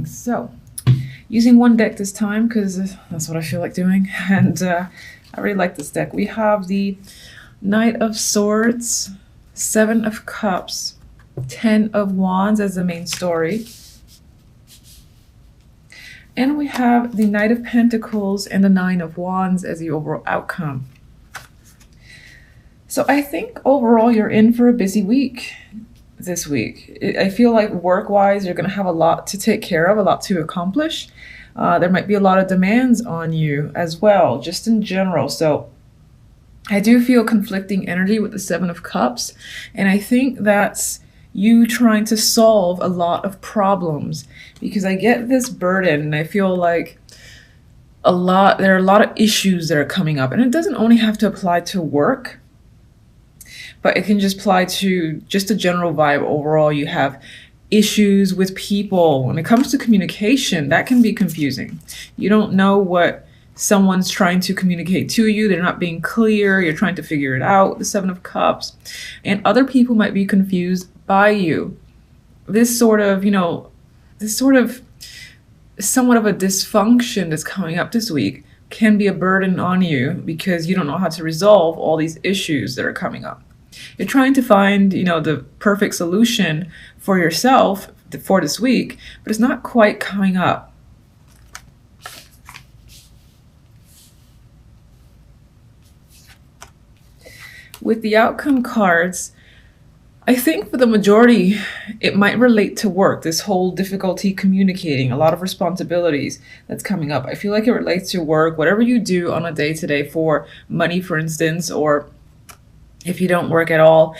So, using one deck this time because that's what I feel like doing, and I really like this deck. We have the Knight of Swords, Seven of Cups, Ten of Wands as the main story. And we have the Knight of Pentacles and the Nine of Wands as the overall outcome. So I think overall you're in for a busy week this week. I feel like work-wise you're going to have a lot to take care of, a lot to accomplish. There might be a lot of demands on you as well, just in general. So I do feel conflicting energy with the Seven of Cups, and I think that's you trying to solve a lot of problems, because I get this burden and I feel like there are a lot of issues that are coming up, and it doesn't only have to apply to work, but it can just apply to just a general vibe. Overall, you have issues with people. When it comes to communication, that can be confusing. You don't know what someone's trying to communicate to you. They're not being clear. You're trying to figure it out, the Seven of Cups. And other people might be confused by you. This sort of, somewhat of a dysfunction that's coming up this week can be a burden on you because you don't know how to resolve all these issues that are coming up. You're trying to find, the perfect solution for yourself for this week, but it's not quite coming up. With the outcome cards, I think for the majority, it might relate to work, this whole difficulty communicating, a lot of responsibilities that's coming up. I feel like it relates to work, whatever you do on a day-to-day for money, for instance, or if you don't work at all,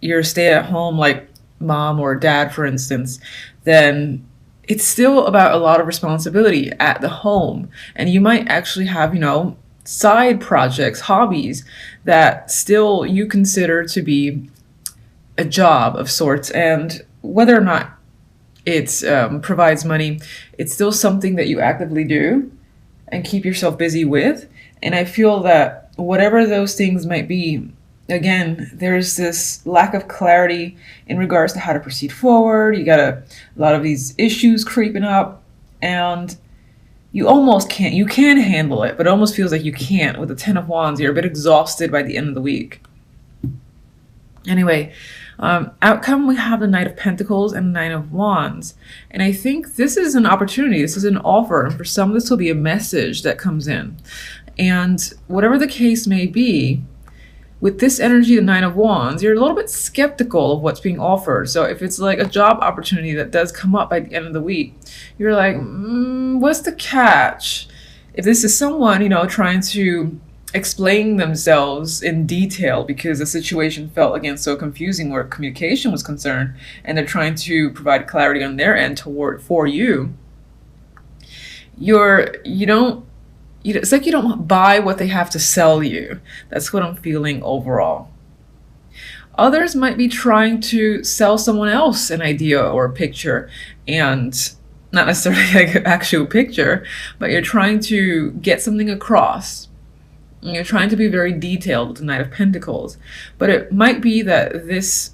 you're stay-at-home like mom or dad, for instance, then it's still about a lot of responsibility at the home. And you might actually have, side projects, hobbies that still you consider to be a job of sorts. And whether or not it provides money, it's still something that you actively do and keep yourself busy with. And I feel that whatever those things might be, again, there's this lack of clarity in regards to how to proceed forward. You got a lot of these issues creeping up, and you almost can't. You can handle it, but it almost feels like you can't. With the Ten of Wands, you're a bit exhausted by the end of the week. Anyway, outcome, we have the Knight of Pentacles and Nine of Wands. And I think this is an opportunity. This is an offer. And for some, this will be a message that comes in. And whatever the case may be, with this energy, the Nine of Wands, you're a little bit skeptical of what's being offered. So if it's like a job opportunity that does come up by the end of the week, you're like, what's the catch? If this is someone, trying to explain themselves in detail because the situation felt, again, so confusing where communication was concerned, and they're trying to provide clarity on their end for you, it's like you don't buy what they have to sell you. That's what I'm feeling overall. Others might be trying to sell someone else an idea or a picture, and not necessarily like an actual picture, but you're trying to get something across. And you're trying to be very detailed with the Knight of Pentacles. But it might be that this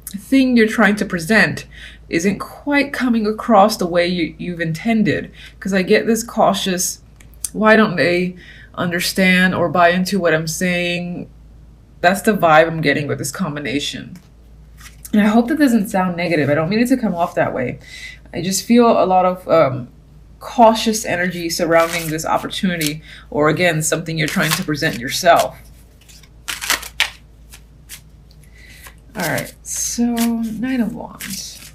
thing you're trying to present isn't quite coming across the way you've intended. Because I get this cautious, why don't they understand or buy into what I'm saying? That's the vibe I'm getting with this combination. And I hope that doesn't sound negative. I don't mean it to come off that way. I just feel a lot of cautious energy surrounding this opportunity, or again, something you're trying to present yourself. All right, so Nine of Wands.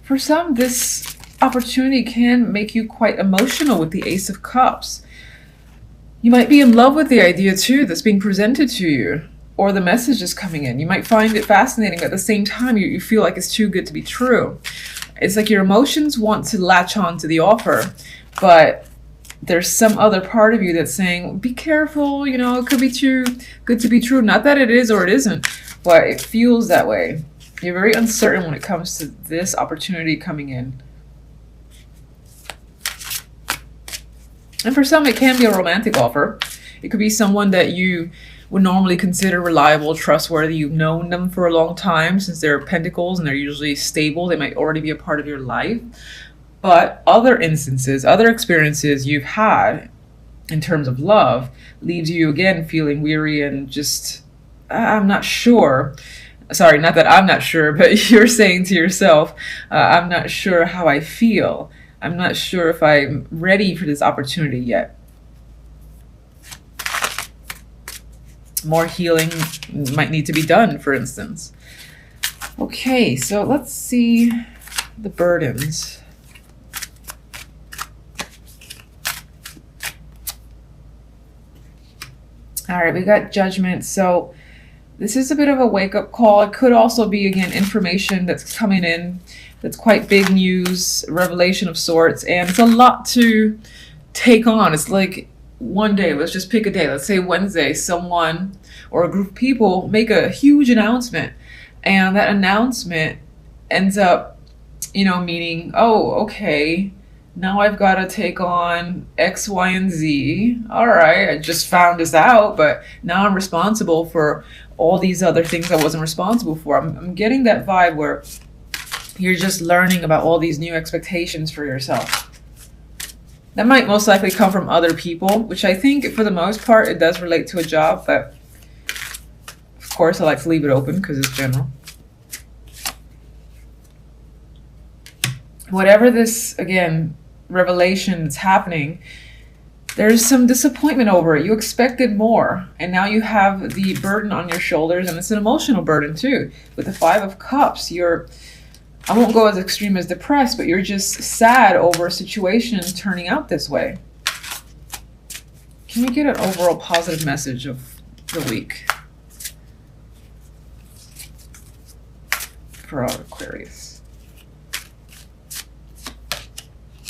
For some, this opportunity can make you quite emotional with the Ace of Cups. You might be in love with the idea too that's being presented to you, or the message is coming in. You might find it fascinating, but at the same time, you feel like it's too good to be true. It's like your emotions want to latch on to the offer, but there's some other part of you that's saying, be careful, it could be too good to be true. Not that it is or it isn't, but it feels that way. You're very uncertain when it comes to this opportunity coming in. And for some, it can be a romantic offer. It could be someone that you would normally consider reliable, trustworthy. You've known them for a long time, since they're pentacles and they're usually stable. They might already be a part of your life. But other instances, other experiences you've had in terms of love leaves you again feeling weary and just, I'm not sure. Sorry, not that I'm not sure, but you're saying to yourself, I'm not sure how I feel. I'm not sure if I'm ready for this opportunity yet. More healing might need to be done, for instance. Okay, so let's see the burdens. All right, we got Judgment. So this is a bit of a wake-up call. It could also be, again, information that's coming in that's quite big news, revelation of sorts, and it's a lot to take on. It's like one day, let's just pick a day, let's say Wednesday, someone or a group of people make a huge announcement, and that announcement ends up, you know, meaning, oh, okay, now I've got to take on X, Y, and Z. All right, I just found this out, but now I'm responsible for all these other things I wasn't responsible for. I'm getting that vibe where you're just learning about all these new expectations for yourself. That might most likely come from other people, which I think for the most part it does relate to a job, but of course I like to leave it open because it's general. Whatever this, again, revelation that's happening, there's some disappointment over it. You expected more, and now you have the burden on your shoulders, and it's an emotional burden too. With the Five of Cups, you're, I won't go as extreme as depressed, but you're just sad over a situation turning out this way. Can we get an overall positive message of the week for our Aquarius?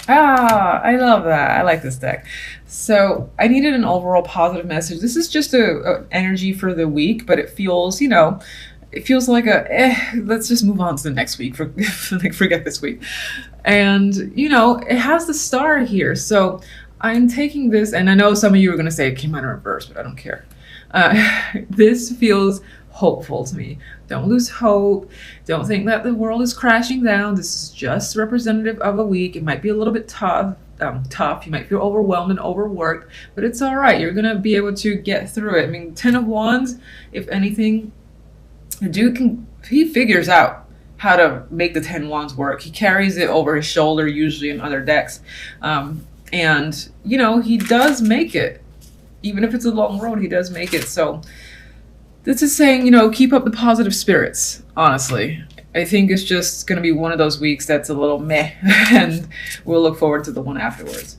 Ah, I love that. I like this deck. So I needed an overall positive message. This is just a energy for the week, but it feels, you know, it feels like let's just move on to the next week. Like, forget this week. And, you know, it has the star here. So I'm taking this, and I know some of you are going to say it came out in reverse, but I don't care. This feels hopeful to me. Don't lose hope. Don't think that the world is crashing down. This is just representative of a week. It might be a little bit tough. You might feel overwhelmed and overworked, but it's all right. You're gonna be able to get through it. I mean, 10 of Wands, if anything, the dude he figures out how to make the 10 Wands work. He carries it over his shoulder, usually in other decks. And, you know, he does make it. Even if it's a long road, he does make it. So this is saying, you know, keep up the positive spirits, honestly. I think it's just going to be one of those weeks that's a little meh, and we'll look forward to the one afterwards.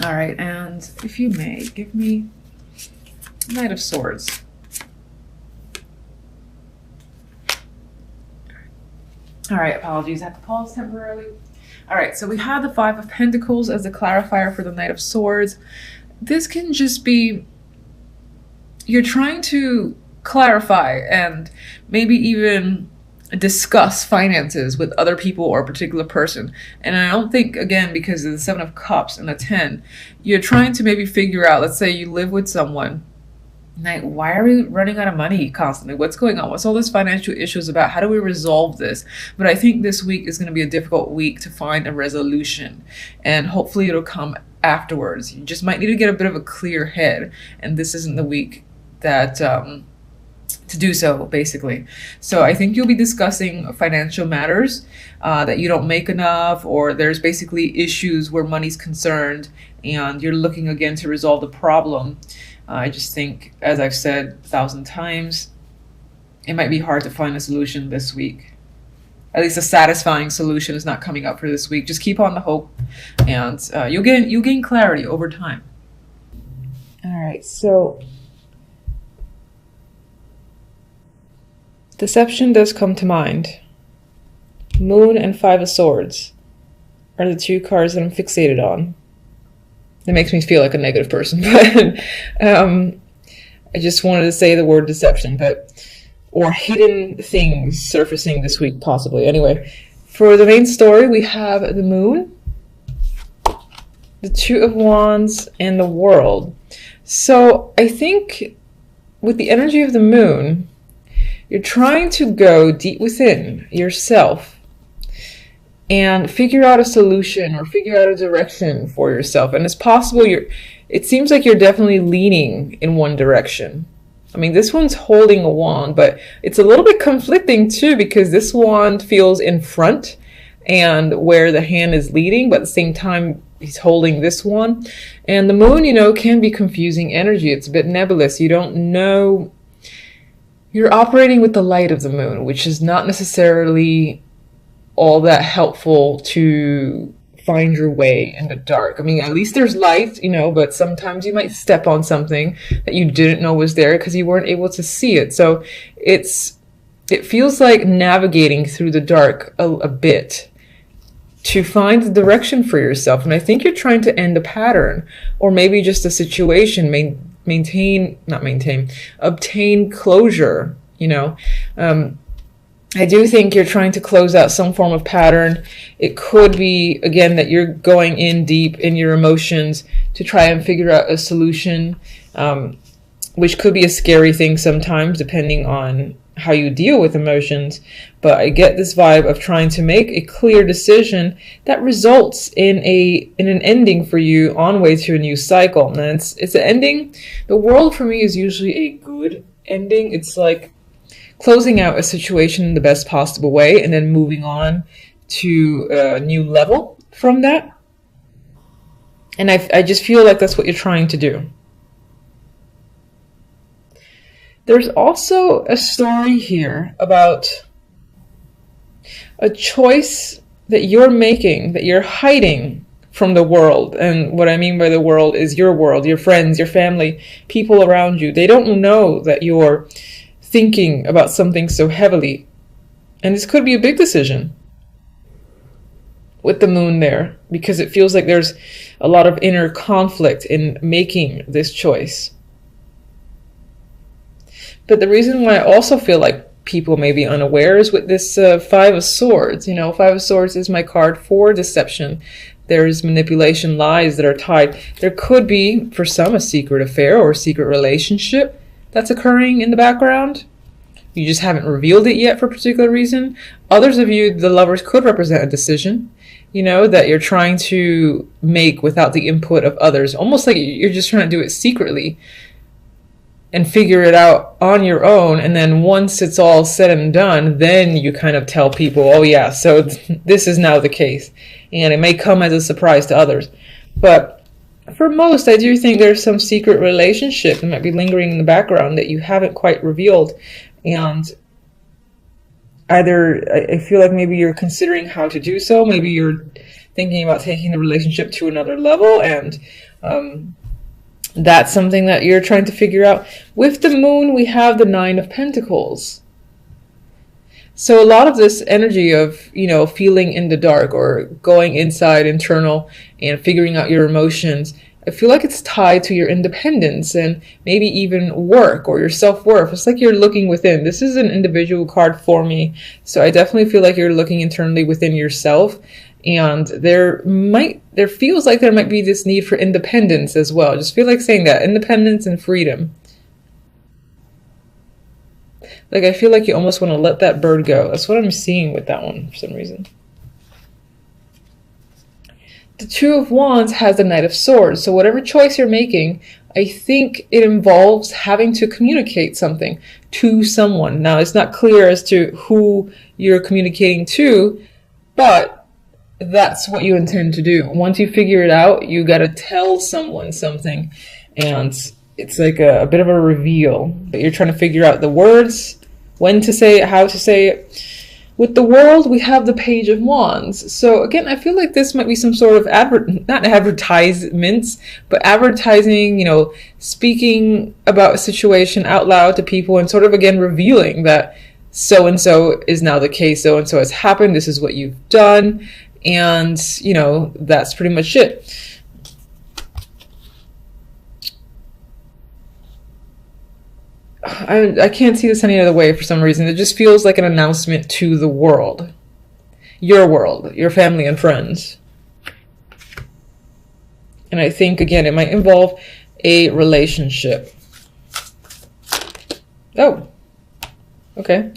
All right, and if you may, give me Knight of Swords. All right, apologies, I have to pause temporarily. All right, so we have the Five of Pentacles as the clarifier for the Knight of Swords. This can just be, you're trying to clarify and maybe even discuss finances with other people or a particular person. And I don't think, again, because of the Seven of Cups and the 10, you're trying to maybe figure out, let's say you live with someone, like, why are we running out of money constantly? What's going on? What's all this financial issues about? How do we resolve this? But I think this week is going to be a difficult week to find a resolution, and hopefully it'll come afterwards. You just might need to get a bit of a clear head, and this isn't the week that to do so, basically. So I think you'll be discussing financial matters, that you don't make enough, or there's basically issues where money's concerned and you're looking again to resolve the problem. I just think, as I've said 1,000 times, it might be hard to find a solution this week. At least a satisfying solution is not coming up for this week. Just keep on the hope, and you'll gain clarity over time. All right, so deception does come to mind. Moon and Five of Swords are the two cards that I'm fixated on. It makes me feel like a negative person, but I just wanted to say the word deception, or hidden things surfacing this week, possibly. Anyway, for the main story, we have the Moon The Two of Wands and the World. So I think with the energy of the moon, you're trying to go deep within yourself and figure out a solution or figure out a direction for yourself. And it's possible it seems like you're definitely leaning in one direction. I mean, this one's holding a wand, but it's a little bit conflicting too, because this wand feels in front and where the hand is leading, but at the same time, he's holding this one. And the moon, can be confusing energy. It's a bit nebulous. You don't know. You're operating with the light of the moon, which is not necessarily all that helpful to find your way in the dark. I mean, at least there's light, but sometimes you might step on something that you didn't know was there because you weren't able to see it. So it feels like navigating through the dark a bit to find the direction for yourself. And I think you're trying to end a pattern or maybe just a situation, obtain closure, I do think you're trying to close out some form of pattern. It could be, again, that you're going in deep in your emotions to try and figure out a solution, which could be a scary thing sometimes, depending on how you deal with emotions. But I get this vibe of trying to make a clear decision that results in an ending for you on way to a new cycle. And it's an ending. The World for me is usually a good ending. It's like closing out a situation in the best possible way and then moving on to a new level from that. And I just feel like that's what you're trying to do. There's also a story here about a choice that you're making, that you're hiding from the world. And what I mean by the world is your world, your friends, your family, people around you. They don't know that you're thinking about something so heavily. And this could be a big decision with the moon there, because it feels like there's a lot of inner conflict in making this choice. But the reason why I also feel like people may be unaware is with this Five of Swords. Five of Swords is my card for deception. There's manipulation, lies that are tied. There could be, for some, a secret affair or a secret relationship that's occurring in the background. You just haven't revealed it yet for a particular reason. Others of you, the Lovers, could represent a decision, that you're trying to make without the input of others. Almost like you're just trying to do it secretly and figure it out on your own. And then once it's all said and done, then you kind of tell people, oh yeah, so this is now the case. And it may come as a surprise to others. But for most, I do think there's some secret relationship that might be lingering in the background that you haven't quite revealed. And either I feel like maybe you're considering how to do so. Maybe you're thinking about taking the relationship to another level. And that's something that you're trying to figure out. With the moon, we have the Nine of Pentacles. So a lot of this energy of, feeling in the dark or going inside, internal, and figuring out your emotions, I feel like it's tied to your independence and maybe even work or your self-worth. It's like you're looking within. This is an individual card for me. So I definitely feel like you're looking internally within yourself. And there feels like there might be this need for independence as well. I just feel like saying that, independence and freedom. Like, I feel like you almost want to let that bird go. That's what I'm seeing with that one for some reason. The Two of Wands has the Knight of Swords. So whatever choice you're making, I think it involves having to communicate something to someone. Now, it's not clear as to who you're communicating to, but that's what you intend to do. Once you figure it out, you got to tell someone something. And it's like a bit of a reveal. But you're trying to figure out the words, when to say it, how to say it. With the World, we have the Page of Wands. So again, I feel like this might be some sort of not advertisements, but advertising, speaking about a situation out loud to people and sort of, again, revealing that so-and-so is now the case, so-and-so has happened, this is what you've done, and, that's pretty much it. I can't see this any other way for some reason. It just feels like an announcement to the world. Your world, your family and friends. And I think, again, it might involve a relationship. Oh, okay.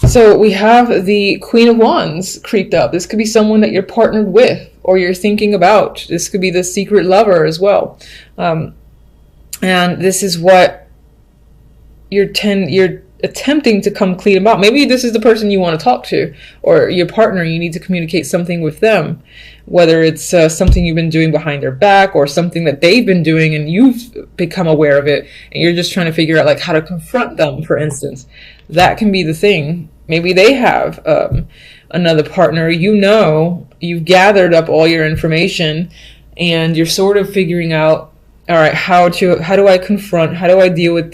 So we have the Queen of Wands creeped up. This could be someone that you're partnered with or you're thinking about. This could be the secret lover as well. And this is what you're attempting to come clean about. Maybe this is the person you want to talk to, or your partner. You need to communicate something with them, whether it's something you've been doing behind their back or something that they've been doing and you've become aware of it and you're just trying to figure out like how to confront them, for instance. That can be the thing. Maybe they have another partner. You know, you've gathered up all your information and you're sort of figuring out, all right, how do I confront, how do I deal with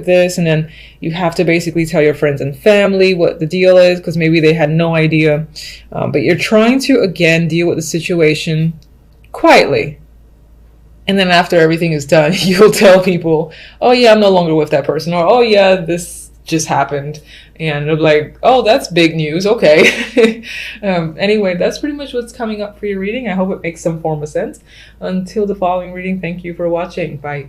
this? And then you have to basically tell your friends and family what the deal is, because maybe they had no idea. But you're trying to, again, deal with the situation quietly. And then after everything is done, you'll tell people, oh yeah, I'm no longer with that person. Or, oh yeah, this just happened. And they'll be like, oh, that's big news. Okay. Anyway, that's pretty much what's coming up for your reading. I hope it makes some form of sense. Until the following reading, thank you for watching. Bye.